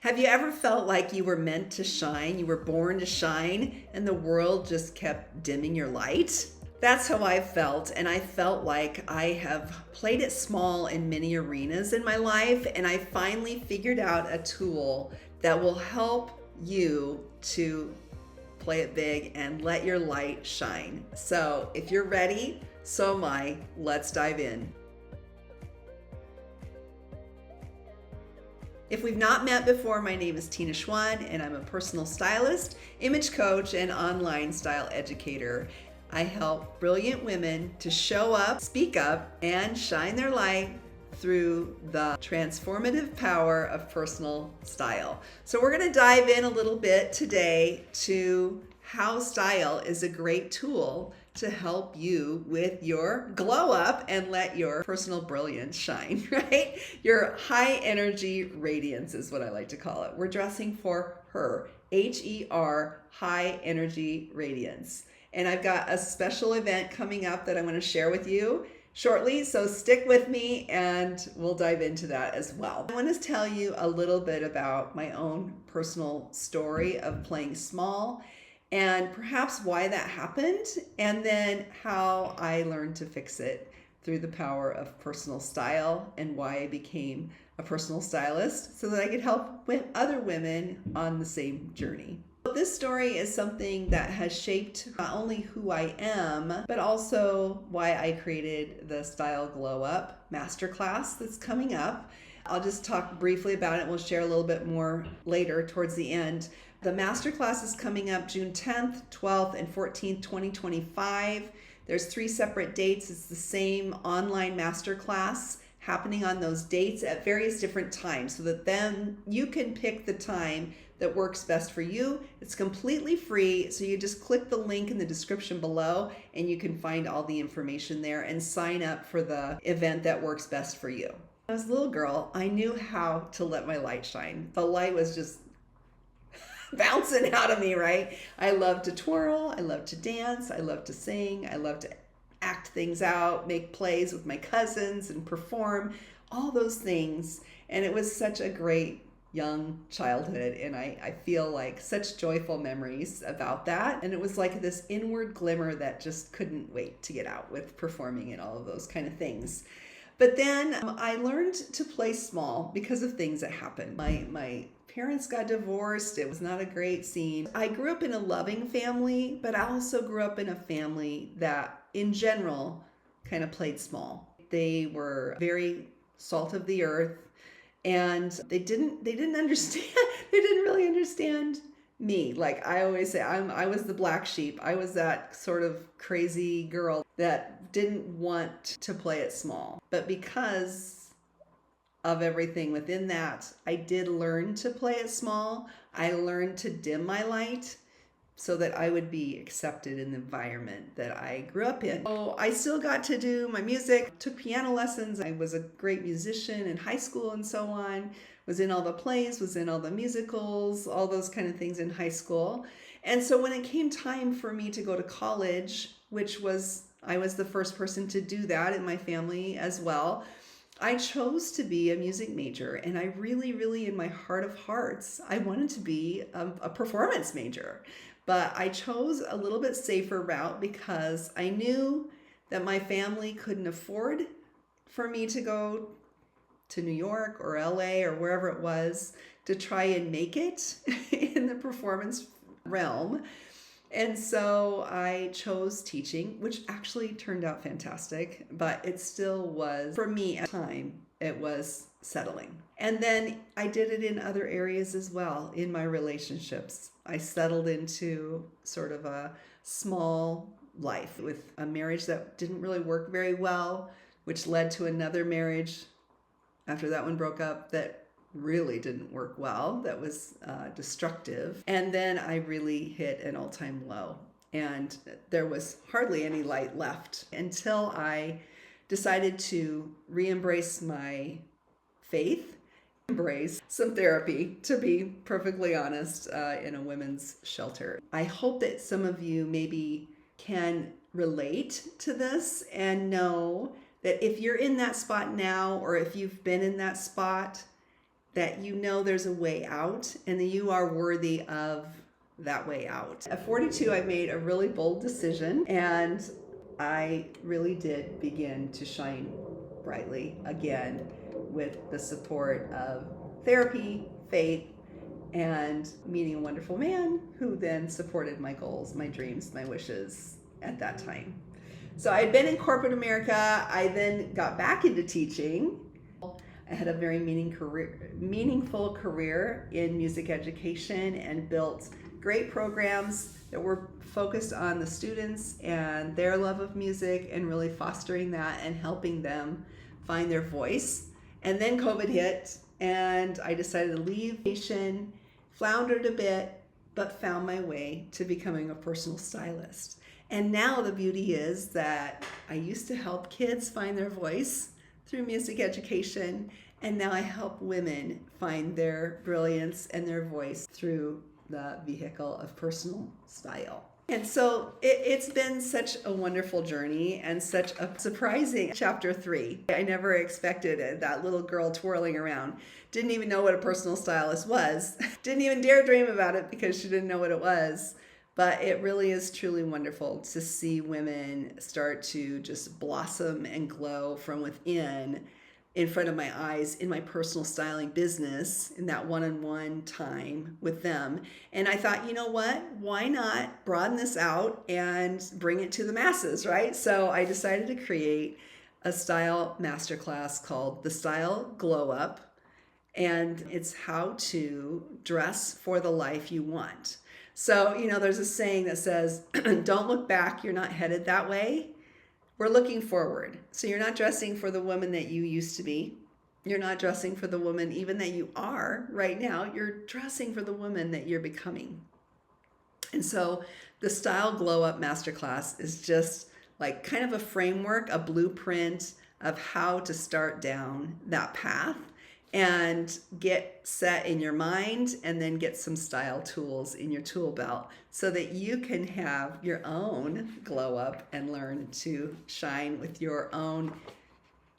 Have you ever felt like you were meant to shine? You were born to shine and the world just kept dimming your light? That's how I felt, and I felt like I have played it small in many arenas in my life, and I finally figured out a tool that will help you to play it big and let your light shine. So if you're ready, so am I. Let's dive in. If we've not met before, my name is Tina Schwan, and I'm a personal stylist, image coach, and online style educator. I help brilliant women to show up, speak up, and shine their light through the transformative power of personal style. So we're going to dive in a little bit today to how style is a great tool to help you with your glow up and let your personal brilliance shine, right? Your high energy radiance is what I like to call it. We're dressing for her, H-E-R, high energy radiance. And I've got a special event coming up that I'm going to share with you shortly, so stick with me and we'll dive into that as well. I want to tell you a little bit about my own personal story of playing small and perhaps why that happened, and then how I learned to fix it through the power of personal style and why I became a personal stylist so that I could help other women on the same journey. This story is something that has shaped not only who I am, but also why I created the Style Glow Up Masterclass that's coming up. I'll just talk briefly about it. We'll share a little bit more later towards the end. The Masterclass is coming up June 10th, 12th, and 14th, 2025. There's 3 separate dates. It's the same online Masterclass happening on those dates at various different times so that then you can pick the time that works best for you. It's completely free, so you just click the link in the description below and you can find all the information there and sign up for the event that works best for you. When I was a little girl, I knew how to let my light shine. The light was just bouncing out of me, right? I love to twirl, I love to dance, I love to sing, I love to act things out, make plays with my cousins and perform, all those things. And it was such a great young childhood, and I feel like such joyful memories about that. And it was like this inward glimmer that just couldn't wait to get out with performing and all of those kind of things. But then I learned to play small because of things that happened. My parents got divorced. It was not a great scene. I grew up in a loving family, but I also grew up in a family that in general kind of played small. They were very salt of the earth, and they didn't understand they didn't really understand me. Like I always say, I was the black sheep. I was that sort of crazy girl that didn't want to play it small. But because of everything within that, I did learn to play it small. I learned to dim my light so that I would be accepted in the environment that I grew up in. So I still got to do my music, took piano lessons. I was a great musician in high school and so on, was in all the plays, was in all the musicals, all those kind of things in high school. And so when it came time for me to go to college, I was the first person to do that in my family as well, I chose to be a music major, and I really, really, in my heart of hearts, I wanted to be a performance major. But I chose a little bit safer route because I knew that my family couldn't afford for me to go to New York or LA or wherever it was to try and make it in the performance realm. And so I chose teaching, which actually turned out fantastic, but it still was, for me at the time, it was settling. And then I did it in other areas as well, in my relationships. I settled into sort of a small life with a marriage that didn't really work very well, which led to another marriage after that one broke up that really didn't work well, that was destructive. And then I really hit an all-time low, and there was hardly any light left until I decided to re-embrace my faith, embrace some therapy, to be perfectly honest, in a women's shelter. I hope that some of you maybe can relate to this and know that if you're in that spot now, or if you've been in that spot, that you know there's a way out and that you are worthy of that way out. At 42, I made a really bold decision, and I really did begin to shine brightly again with the support of therapy, faith, and meeting a wonderful man who then supported my goals, my dreams, my wishes at that time. So I had been in corporate America. I then got back into teaching. I had a very meaningful career in music education and built great programs that were focused on the students and their love of music and really fostering that and helping them find their voice. And then COVID hit, and I decided to leave education, floundered a bit, but found my way to becoming a personal stylist. And now the beauty is that I used to help kids find their voice through music education, and now I help women find their brilliance and their voice through the vehicle of personal style. And so it's been such a wonderful journey and such a surprising chapter 3. I never expected it, that little girl twirling around. Didn't even know what a personal stylist was. Didn't even dare dream about it because she didn't know what it was. But it really is truly wonderful to see women start to just blossom and glow from within in front of my eyes in my personal styling business, in that one-on-one time with them. And I thought, you know what? Why not broaden this out and bring it to the masses, right? So I decided to create a style masterclass called The Style Glow Up. And it's how to dress for the life you want. So, there's a saying that says, don't look back, you're not headed that way. We're looking forward. So you're not dressing for the woman that you used to be. You're not dressing for the woman even that you are right now. You're dressing for the woman that you're becoming. And so the Style Glow Up Masterclass is just like kind of a framework, a blueprint of how to start down that path and get set in your mind, and then get some style tools in your tool belt so that you can have your own glow up and learn to shine with your own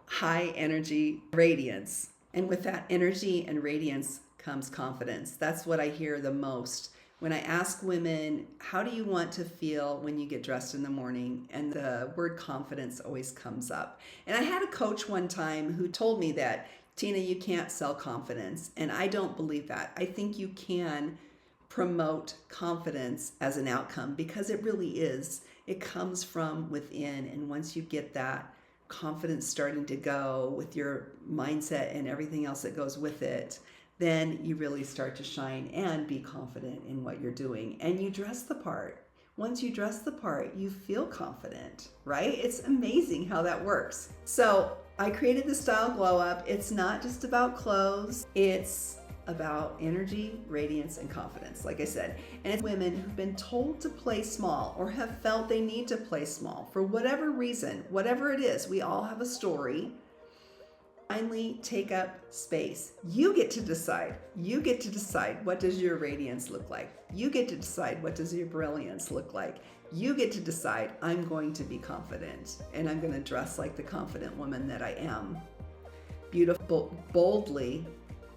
high energy radiance. And with that energy and radiance comes confidence. That's what I hear the most when I ask women, how do you want to feel when you get dressed in the morning? And the word confidence always comes up. And I had a coach one time who told me that, Tina, you can't sell confidence. And I don't believe that. I think you can promote confidence as an outcome, because it really is. It comes from within. And once you get that confidence starting to go with your mindset and everything else that goes with it, then you really start to shine and be confident in what you're doing. And you dress the part. Once you dress the part, you feel confident, right? It's amazing how that works. So I created the Style Glow Up. It's not just about clothes. It's about energy, radiance, and confidence, like I said. And it's women who've been told to play small or have felt they need to play small for whatever reason, whatever it is. We all have a story. Finally, take up space. You get to decide. You get to decide, what does your radiance look like? You get to decide, what does your brilliance look like? You get to decide, I'm going to be confident, and I'm going to dress like the confident woman that I am. Beautiful, boldly,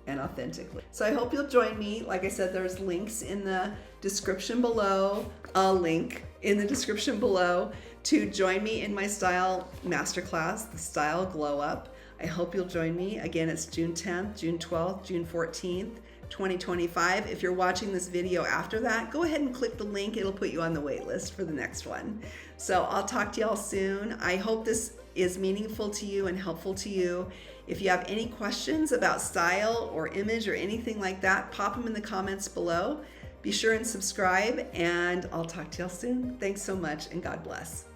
and authentically. So I hope you'll join me. Like I said, there's links in the description below, a link in the description below to join me in my style masterclass, the Style Glow Up. I hope you'll join me. Again, it's June 10th, June 12th, June 14th, 2025. If you're watching this video after that, go ahead and click the link. It'll put you on the wait list for the next one. So I'll talk to y'all soon. I hope this is meaningful to you and helpful to you. If you have any questions about style or image or anything like that, pop them in the comments below. Be sure and subscribe, and I'll talk to y'all soon. Thanks so much, and God bless.